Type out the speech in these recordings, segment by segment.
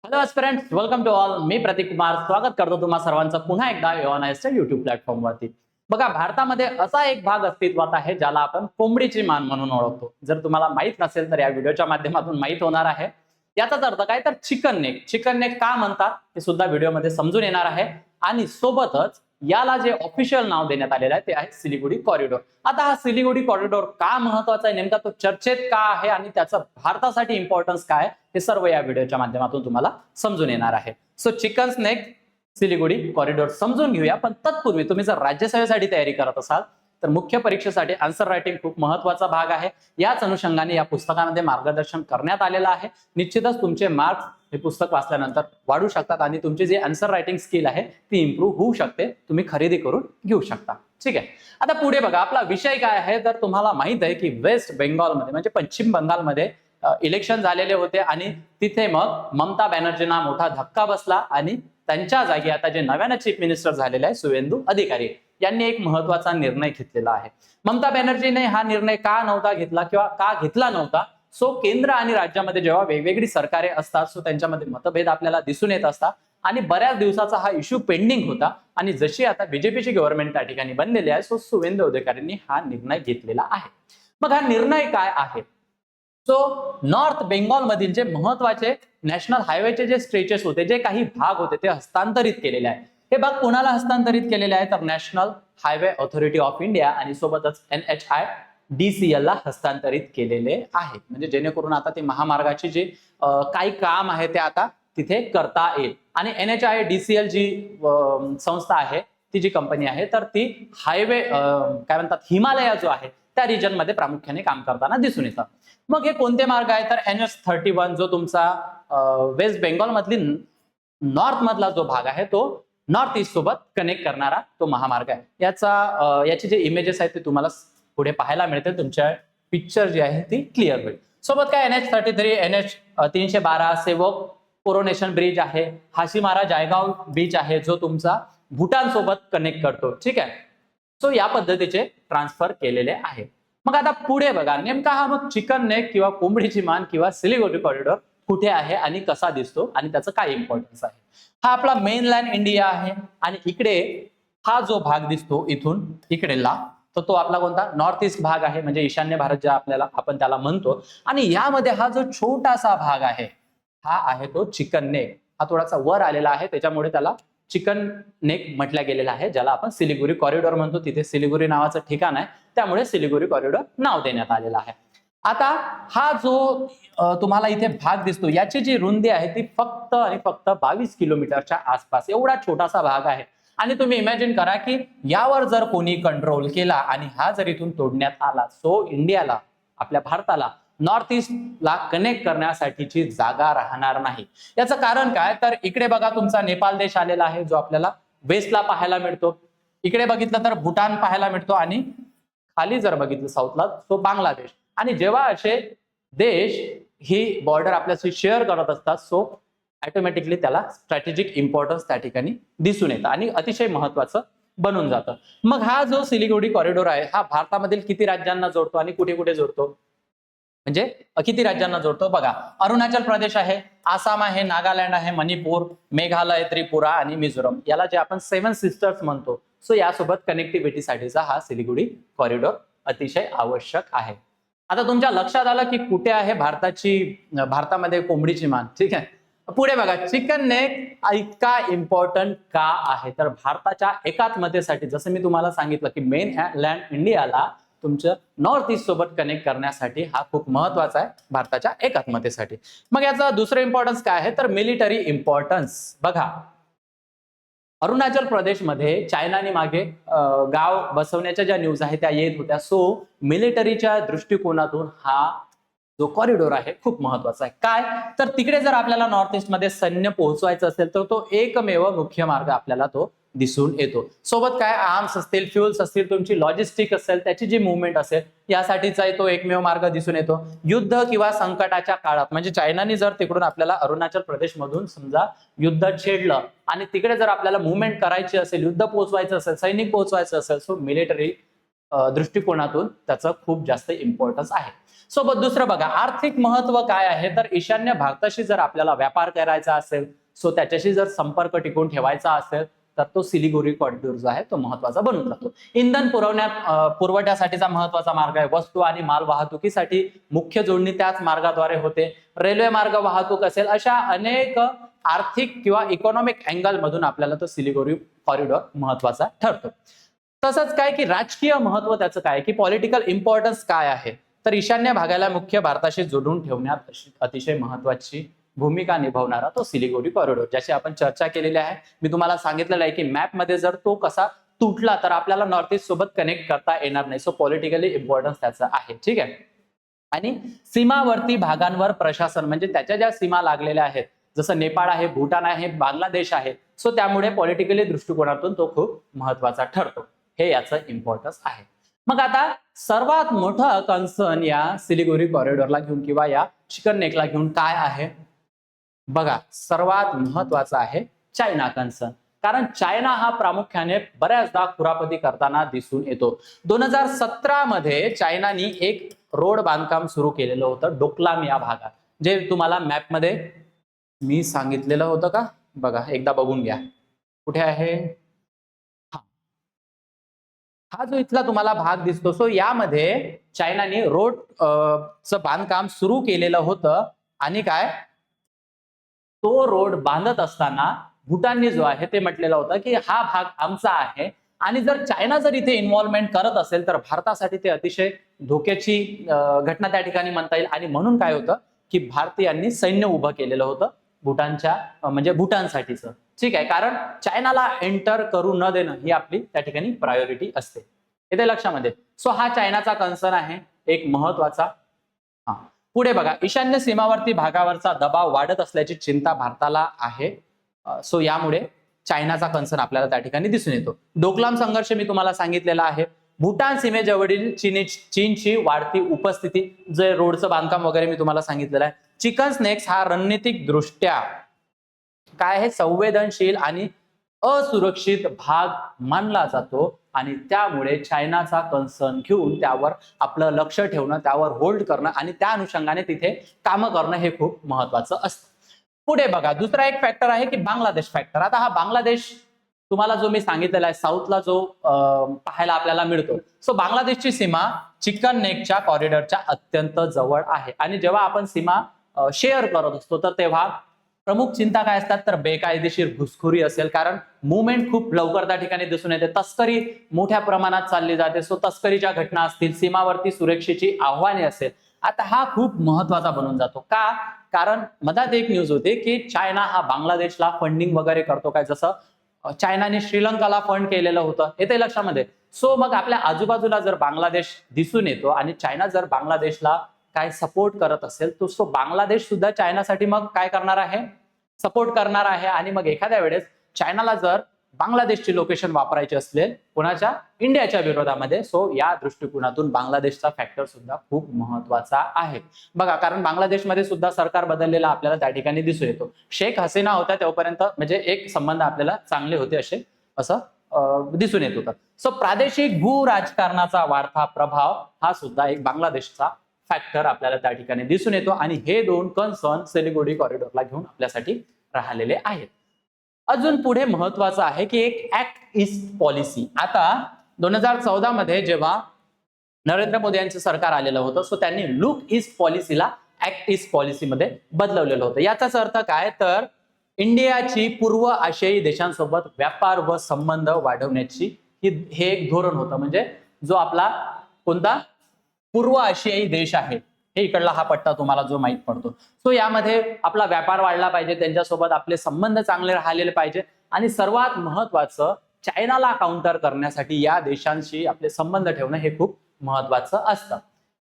Hello friends, welcome to all. मी प्रतीक कुमार स्वागत करतो तुम्हा सर्वांचं पुन्हा एकदा एओनायसच्या युट्यूब प्लॅटफॉर्मवरती. बघा, भारतामध्ये असा एक भाग अस्तित्वात आहे ज्याला आपण कोंबडीची मान म्हणून ओळखतो. जर तुम्हाला माहित नसेल तर या व्हिडिओच्या माध्यमातून माहित होणार आहे. याचाच अर्थ काय तर चिकन नेक. चिकन नेक का म्हणतात ते सुद्धा व्हिडिओमध्ये समजून येणार आहे. आणि सोबतच याला जे ऑफिशियल नाव देण्यात आलेलं आहे ते आहे सिलिगुडी कॉरिडॉर. आता हा सिलिगुडी कॉरिडॉर का महत्वाचा आहे, नेमका तो चर्चेत का आहे आणि त्याचा भारतासाठी इम्पॉर्टन्स काय, हे सर्व या व्हिडिओच्या माध्यमातून तुम्हाला समजून येणार आहे. So chicken snake Siliguri corridor समजून घेऊया. पण तत्पूर्वी तुम्ही जर राज्यसेवेसाठी तयारी करत असाल तर मुख्य परीक्षेसाठी आन्सर रायटिंग खूप महत्वाचा भाग आहे. याच अनुषंगाने या पुस्तकामध्ये मार्गदर्शन करण्यात आलेलं आहे. निश्चितच तुमचे मार्क्स हे पुस्तक वाचल्यानंतर वाढू शकतात आणि तुमची जी आन्सर रायटिंग स्किल आहे ती इम्प्रूव्ह होऊ शकते. तुम्ही खरेदी करून घेऊ शकता. ठीक आहे. आता पुढे बघा, आपला विषय काय आहे तर तुम्हाला माहित आहे की वेस्ट बेंगॉलमध्ये म्हणजे पश्चिम बंगालमध्ये इलेक्शन झालेले होते आणि तिथे मग ममता बॅनर्जींना मोठा धक्का बसला आणि त्यांच्या जागी आता जे नव्यानं चीफ मिनिस्टर झालेले आहे शुवेंदू अधिकारी यांनी एक महत्वाचा निर्णय घेतलेला आहे. ममता बॅनर्जीने हा निर्णय का नव्हता घेतला किंवा का घेतला नव्हता, सो केंद्र आणि राज्यामध्ये जेव्हा वेगवेगळी सरकारे असतात सो त्यांच्यामध्ये मतभेद आपल्याला दिसून येत असतात आणि बऱ्याच दिवसाचा हा इश्यू पेंडिंग होता. आणि जशी आता बीजेपीची गव्हर्नमेंट त्या ठिकाणी बनलेली आहे सो शुवेंदू अधिकारींनी हा निर्णय घेतलेला आहे. मग हा निर्णय काय आहे? सो नॉर्थ बेंगॉल मधील जे महत्वाचे नॅशनल हायवेचे जे स्ट्रेचेस होते, जे काही भाग होते ते हस्तांतरित केलेले आहे. हे भाग कोणाला हस्तांतरित केलेले आहे तर national highway authority of India आणि सोबतच NHIDCL ला हस्तांतरित केलेले आहे. म्हणजे जेणेकरून आता ते महामार्गाची जे काही काम आहे ते आता तिथे करता येईल. आणि NHIDCL जी संस्था आहे, ती जी कंपनी आहे तर ती हायवे काय म्हणतात हिमालया जो आहे त्या रिजन मध्ये प्रामुख्याने काम करताना दिसून येतं. मग हे कोणते मार्ग आहे तर NH31 जो तुमचा वेस्ट बेंगॉल मधली नॉर्थ मधला जो भाग आहे तो नॉर्थ ईस्ट सोबत कनेक्ट करणारा तो महामार्ग आहे. याचे जे इमेजेस आहेत ते तुम्हाला पुढे पाहायला मिळते. तुमच्या पिक्चर जी आहे ती क्लिअर होईल. सोबत काय NH33, NH312 सेवक कोरोनेशन ब्रिज आहे, हाशीमारा जायगाव बीच आहे जो तुमचा भूटान सोबत कनेक्ट करतो. ठीक आहे. सो या पद्धतीचे ट्रान्सफर केलेले आहे. मग आता पुढे बघा, नेमका हा मग चिकन नेक किंवा कोंबडीची मान किंवा सिलिगुडी कॉरिडॉर कुठे आहे आणि कसा दिसतो आणि त्याचं काय इम्पॉर्टन्स आहे. हा आपला मेनलँड इंडिया आहे आणि इकडे हा जो भाग दिसतो इथून इकडेला तर तो आपला कोणता नॉर्थ ईस्ट भाग आहे, म्हणजे ईशान्य भारत ज्या आपल्याला आपण त्याला म्हणतो. आणि यामध्ये हा जो छोटासा भाग आहे हा आहे तो चिकन नेक. हा थोडासा वर आलेला आहे त्याच्यामुळे त्याला चिकन नेक म्हटलं गेलेलं आहे, ज्याला आपण सिलिगुडी कॉरिडॉर म्हणतो. तिथे सिलिगुडी नावाचं ठिकाण आहे त्यामुळे सिलिगुडी कॉरिडॉर नाव देण्यात आलेलं आहे. आता हा जो तुम्हाला इथे भाग दिसतो याची जी रुंदी आहे ती फक्त आणि फक्त 22 किलोमीटरच्या आसपास एवढा छोटासा भाग आहे. आणि तुम्ही इमॅजिन करा की यावर जर कोणी कंट्रोल केला आणि हा जर इथून तोडण्यात आला सो इंडियाला, आपल्या भारताला नॉर्थ ईस्टला कनेक्ट करण्यासाठीची जागा राहणार नाही. याचं कारण काय तर इकडे बघा तुमचा नेपाळ देश आलेला आहे जो आपल्याला वेस्टला पाहायला मिळतो. इकडे बघितलं तर भूटान पाहायला मिळतो आणि खाली जर बघितलं साऊथला तो बांगलादेश. आणि जेव्हा असे देश ही बॉर्डर आपल्याशी शेअर करत असतात सो ऑटोमॅटिकली त्याला स्ट्रॅटेजिक इम्पॉर्टन्स त्या ठिकाणी दिसून येतं आणि अतिशय महत्वाचं बनून जातं. मग हा जो सिलिगुडी कॉरिडॉर आहे हा भारतामधील किती राज्यांना जोडतो आणि कुठे कुठे जोडतो, म्हणजे किती राज्यांना जोडतो बघा. अरुणाचल प्रदेश आहे, आसाम आहे, नागालँड आहे, मणिपूर, मेघालय, त्रिपुरा आणि मिझोरम, याला जे आपण 7 सिस्टर्स म्हणतो. सो यासोबत कनेक्टिव्हिटीसाठीचा हा सिलिगुडी कॉरिडॉर अतिशय आवश्यक आहे. आता तुमच्या लक्षात आलं की कुठे आहे भारतामध्ये कोंबडीची मान. ठीक आहे. पुढे बघा, चिकन नेक इतका इम्पॉर्टंट का आहे तर भारताच्या एकात्मतेसाठी, जसं मी तुम्हाला सांगितलं की मेन लँड इंडियाला तुमच्या नॉर्थ ईस्ट सोबत कनेक्ट करण्यासाठी हा खूप महत्वाचा आहे भारताच्या एकात्मतेसाठी. मग याचा दुसरं इम्पॉर्टन्स काय आहे तर मिलिटरी इम्पॉर्टन्स. बघा, अरुणाचल प्रदेशमध्ये चायनाने मागे गाव बसवण्याच्या ज्या न्यूज आहेत त्या येत होत्या. सो मिलिटरीच्या दृष्टिकोनातून हा जो कॉरिडॉर आहे खूप महत्वाचा आहे. काय तर तिकडे जर आपल्याला नॉर्थ ईस्ट मध्ये सैन्य पोहोचवायचं असेल तर तो एकमेव मुख्य मार्ग आपल्याला तो दिसून येतो. सोबत काय आर्म्स असतील, फ्युल्स असतील, तुमची लॉजिस्टिक असेल, त्याची जी मुवमेंट असेल यासाठीचा तो एकमेव मार्ग दिसून येतो. युद्ध किंवा संकटाच्या काळात म्हणजे चायनाने जर तिकडून आपल्याला अरुणाचल प्रदेश मधून समजा युद्ध छेडलं आणि तिकडे जर आपल्याला मुवमेंट करायची असेल, युद्ध पोहोचवायचं असेल, सैनिक पोहोचवायचं असेल, सो मिलिटरी दृष्टिकोनातून त्याचं खूप जास्त इम्पॉर्टन्स आहे. सोबत दुसरं बघा, आर्थिक महत्व काय आहे, तर ईशान्य भारताशी जर आपल्याला व्यापार करायचा असेल, सो त्याच्याशी जर संपर्क टिकवून ठेवायचा असेल तर तो सिलिगुरी कॉरिडॉर जो आहे तो महत्वाचा बनून जातो. इंधन पुरवठ्यासाठीचा महत्वाचा मार्ग आहे. वस्तू आणि माल वाहतुकीसाठी मुख्य जोडणी त्याच मार्गाद्वारे होते. रेल्वे मार्ग वाहतूक असेल, अशा अनेक आर्थिक किंवा इकॉनॉमिक अँगल मधून आपल्याला तो सिलिगुरी कॉरिडॉर महत्वाचा ठरतो. तसंच काय की राजकीय महत्व त्याचं काय की पॉलिटिकल इम्पॉर्टन्स काय आहे, तर ईशान्य भागाला मुख्य भारताशी जोडून ठेवण्यात अतिशय महत्वाची भूमिका निभावणारा तो सिलिगुरी कॉरिडॉर, ज्याची आपण चर्चा केलेली आहे. मी तुम्हाला सांगितलेलं आहे की मॅप मध्ये जर तो कसा तुटला तर आपल्याला नॉर्थ ईस्ट सोबत कनेक्ट करता येणार नाही. सो पॉलिटिकली इम्पॉर्टन्स त्याचा आहे. ठीक आहे. आणि सीमावर्ती भागांवर प्रशासन म्हणजे त्याच्या ज्या सीमा लागलेल्या आहेत, जसं नेपाळ आहे, भूटान आहे, बांगलादेश आहे, सो त्यामुळे पॉलिटिकली दृष्टिकोनातून तो खूप महत्वाचा ठरतो. हे याचं इम्पॉर्टन्स आहे. मग आता सर्वात मोठं कन्सर्न या सिलिगुरी कॉरिडॉरला घेऊन किंवा या चिकन नेकला घेऊन काय आहे बघा, सर्वात महत्वाचा आहे चायना कन्सर्न. कारण चायना हा प्रामुख्याने बऱ्याचदा खुरापती करताना दिसून येतो. 2017 मध्ये चायनानी एक रोड बांधकाम सुरू केलेलं होतं डोकलाम या भागात, जे तुम्हाला मॅप मध्ये मी सांगितलेलं होतं का बघा, एकदा बघून घ्या कुठे आहे. हा जो इथला तुम्हाला भाग दिसतो, सो यामध्ये चायनाने रोड चं बांधकाम सुरू केलेलं होतं. आणि काय, तो रोड बांधत असताना भूटानने जो आहे ते म्हटलेलं होतं की हा भाग आमचा आहे, आणि जर चायना जर इथे इन्व्हॉल्वमेंट करत असेल तर भारतासाठी ते अतिशय धोक्याची घटना त्या ठिकाणी म्हणता येईल. आणि म्हणून काय होतं की भारतीयांनी सैन्य उभं केलेलं होतं भूटानच्या म्हणजे भूटानसाठीच. ठीक आहे, कारण चायनाला एंटर करू न देणं ही आपली त्या ठिकाणी प्रायोरिटी असते, येते लक्षामध्ये. सो हा चायनाचा कन्सर्न आहे एक महत्वाचा. हा, पुढे बघा, ईशान्य सीमावर्ती भागावरचा दबाव वाढत असल्याची चिंता भारताला आहे. सो यामुळे चायनाचा कन्सर्न आपल्याला त्या ठिकाणी दिसून येतो. डोकलाम संघर्ष मी तुम्हाला सांगितलेला आहे. भूटान सीमेजवळील चीनची वाढती उपस्थिती, जे रोडचं बांधकाम वगैरे मी तुम्हाला सांगितलेलं आहे. चिकन स्नेक्स हा रणनीतिक दृष्ट्या काय आहे, संवेदनशील आणि असुरक्षित भाग मानला जातो, आणि त्यामुळे चायनाचा कन्सर्न घेऊन त्यावर आपलं लक्ष ठेवणं, त्यावर होल्ड करणं आणि त्या अनुषंगाने तिथे कामं करणं हे खूप महत्वाचं असतं. पुढे बघा, दुसरा एक फॅक्टर आहे की बांगलादेश फॅक्टर. आता हा बांगलादेश तुम्हाला जो मी सांगितलेला आहे साऊथला जो पाहायला आपल्याला मिळतो, सो बांगलादेशची सीमा चिकन नेकच्या कॉरिडॉरच्या अत्यंत जवळ आहे. आणि जेव्हा आपण सीमा शेअर करत असतो तर तेव्हा प्रमुख चिंता काय असतात, तर बेकायदेशीर घुसखोरी असेल, कारण मुवमेंट खूप लवकर त्या ठिकाणी दिसून येते, तस्करी मोठ्या प्रमाणात चालली जाते. सो तस्करीच्या घटना असतील, सीमावर्ती सुरक्षेची आव्हाने असेल, आता हा खूप महत्वाचा बनून जातो. का, कारण मधात एक न्यूज होती की चायना हा बांगलादेशला फंडिंग वगैरे करतो काय, जसं चायनाने श्रीलंकाला फंड केलेलं होतं, येते लक्षामध्ये. सो मग आपल्या आजूबाजूला जर बांगलादेश दिसून येतो आणि चायना जर बांगलादेशला काय सपोर्ट करत असेल, तो सो बांगलादेश सुद्धा चायनासाठी मग काय करणार आहे, सपोर्ट करणार आहे. आणि मग एखाद्या वेळेस चायनाला जर बांगलादेशची लोकेशन वापरायची असेल कोणाच्या, इंडियाच्या विरोधामध्ये, सो या दृष्टिकोनातून बांगलादेशचा फॅक्टर सुद्धा खूप महत्वाचा आहे. बघा, कारण बांगलादेशमध्ये सुद्धा सरकार बदललेला आपल्याला त्या ठिकाणी दिसून येतो. शेख हसीना होत्या तेव्हापर्यंत म्हणजे एक संबंध आपल्याला चांगले होते असे असं दिसून येत होतं. सो प्रादेशिक भू राजकारणाचा वाढता प्रभाव हा सुद्धा एक बांगलादेशचा फॅक्टर आपल्याला त्या ठिकाणी दिसून येतो. आणि हे दोन कन्सर्न सिलिगुरी कॉरिडॉरला घेऊन आपल्यासाठी राहिलेले आहेत. अजून पुढे महत्वाचं आहे की एक ऍक्ट ईस्ट पॉलिसी. आता 2014 मध्ये जेव्हा नरेंद्र मोदी यांचं सरकार आलेलं होतं, सो त्यांनी लुक ईस्ट पॉलिसीला ऍक्ट ईस्ट पॉलिसीमध्ये बदलवलेलं होतं. याचाच अर्थ काय, तर इंडियाची पूर्व आशियाई देशांसोबत व्यापार व संबंध वाढवण्याची हे एक धोरण होतं. म्हणजे जो आपला कोणता पूर्व आशियाई देश आहे, हे इकडला हा पट्टा तुम्हाला जो माहित पडतो, सो यामध्ये आपला व्यापार वाढला पाहिजे, त्यांच्यासोबत आपले संबंध चांगले राहिलेले पाहिजे. आणि सर्वात महत्वाचं, चायनाला काउंटर करण्यासाठी या देशांशी आपले संबंध ठेवणं हे खूप महत्वाचं असतं.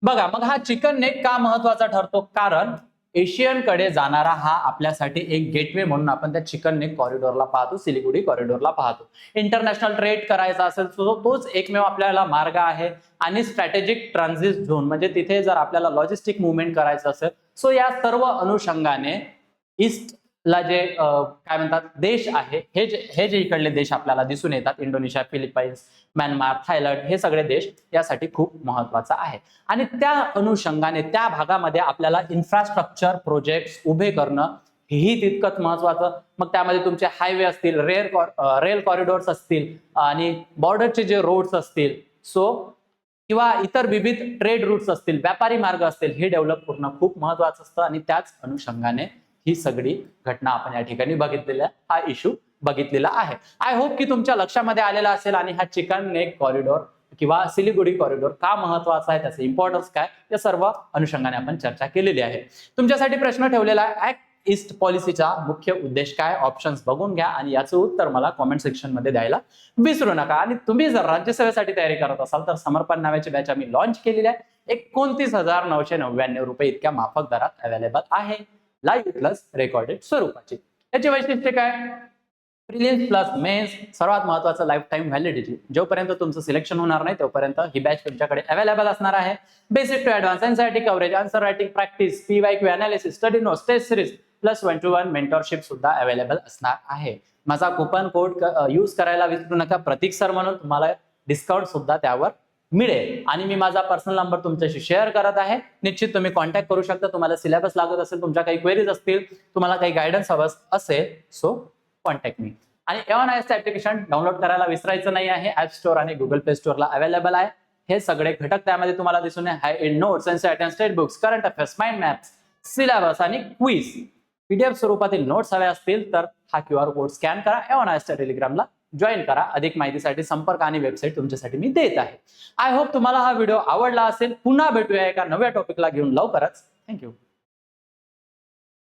बघा, मग हा चिकन नेक का महत्वाचा ठरतो, कारण एशियनकडे जाणारा हा आपल्यासाठी एक गेटवे म्हणून आपण त्या चिकन नेक कॉरिडॉरला पाहतो, सिलिगुडी कॉरिडॉरला पाहतो. इंटरनॅशनल ट्रेड करायचा असेल तोच एकमेव आपल्याला मार्ग आहे. आणि स्ट्रॅटेजिक ट्रान्झिट झोन म्हणजे तिथे जर आपल्याला लॉजिस्टिक मुवमेंट करायचं असेल, सो या सर्व अनुषंगाने ईस्ट ला जे काय म्हणतात देश आहे, हे जे इकडले देश आपल्याला दिसून येतात, इंडोनेशिया, फिलिपाईन्स, म्यानमार, थायलंड, हे सगळे देश यासाठी खूप महत्वाचा आहे. आणि त्या अनुषंगाने त्या भागामध्ये आपल्याला इन्फ्रास्ट्रक्चर प्रोजेक्ट्स उभे करणं हेही तितकंच महत्वाचं. मग त्यामध्ये तुमचे हायवे असतील, रेल कॉरिडॉर्स असतील आणि बॉर्डरचे जे रोड्स असतील, किंवा इतर विविध ट्रेड रूट्स असतील, व्यापारी मार्ग असतील, हे डेव्हलप करणं खूप महत्वाचं असतं. आणि त्याच अनुषंगाने ही सगळी घटना आपण या ठिकाणी बघितलेल्या, हा इश्यू बघितलेला आहे. आय होप की तुमच्या लक्षामध्ये आलेला असेल आणि हा चिकन नेक कॉरिडॉर किंवा सिलिगुडी कॉरिडॉर का महत्वाचा आहे, त्याचे इम्पॉर्टन्स काय, या सर्व अनुषंगाने आपण चर्चा केलेली आहे. तुमच्यासाठी प्रश्न ठेवलेला आहे, ऍक्ट ईस्ट पॉलिसीचा मुख्य उद्देश काय, ऑप्शन्स बघून घ्या आणि याचं उत्तर मला कॉमेंट सेक्शन मध्ये द्यायला विसरू नका. आणि तुम्ही जर राज्यसेवेसाठी तयारी करत असाल तर समर्पण नावाची बॅच आम्ही लॉन्च केलेली आहे. 29,999 रुपये इतक्या माफक दरात अवेलेबल आहे, लाईव्ह प्लस रेकॉर्डेड स्वरूपाची. याची वैशिष्ट्य काय, प्रिलिम्स प्लस मेन्स, सर्वात महत्वाचं लाईफ टाइम व्हॅलिडिटी. जोपर्यंत तुमचं सिलेक्शन होणार नाही तोपर्यंत ही बॅच तुमच्याकडे अवेलेबल असणार आहे. Basic to advance NCERT coverage, answer writing practice, PYQ analysis, study notes, test series plus 1-to-1 mentorship सुद्धा अवेलेबल असणार आहे. माझा कुपन कोड यूज करायला विसरू नका, प्रतीक सर म्हणून, तुम्हाला डिस्काउंट सुद्धा त्यावर मिळेल. आणि मी माझा पर्सनल नंबर तुमच्याशी शेअर करत आहे, निश्चित तुम्ही कॉन्टॅक्ट करू शकता. तुम्हाला सिलेबस लागत असेल, तुमच्या काही क्वेरीज असतील, तुम्हाला काही गायडन्स हवं असेल, सो कॉन्टॅक्ट मी. आणि A1IS ऍप्लिकेशन डाउनलोड करायला विसरायचं नाही आहे, ऍप स्टोअर आणि गुगल प्ले स्टोअरला अवेलेबल आहे. हे सगळे घटक त्यामध्ये तुम्हाला दिसून येईल, high in notes, NCERT, state books, current affairs, mind maps, syllabus आणि क्विज. पीडीएफ स्वरूपातील नोट्स हवे असतील तर हा QR कोड स्कॅन करा, A1IS टेलिग्रामला जॉईन करा. अधिक माहितीसाठी संपर्क आणि वेबसाईट तुमच्यासाठी मी देत आहे. आय होप तुम्हाला हा व्हिडिओ आवडला असेल. पुन्हा भेटूया एका नव्या टॉपिकला घेऊन लवकरच. थँक्यू.